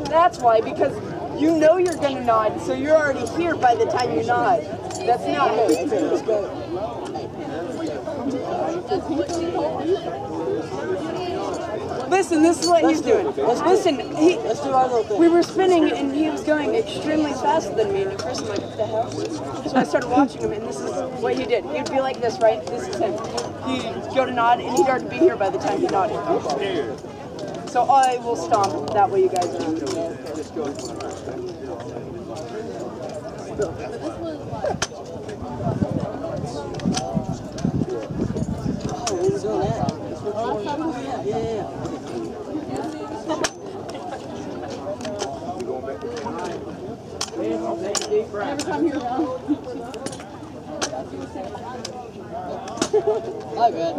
That's why, because you know you're going to nod, so you're already here by the time you nod. That's not it. Let's go. Listen, this is what he's doing. Listen, Let's do our little thing. we were spinning and he was going extremely faster than me, and at first I'm like, what the hell? So I started watching him, and this is what he did. He'd be like this, right? This is him. He'd go to nod, and he'd already be here by the time he nodded. So I will stomp. That way you guys know. Oh, we were doing that. Yeah. Every time you're around. My bad.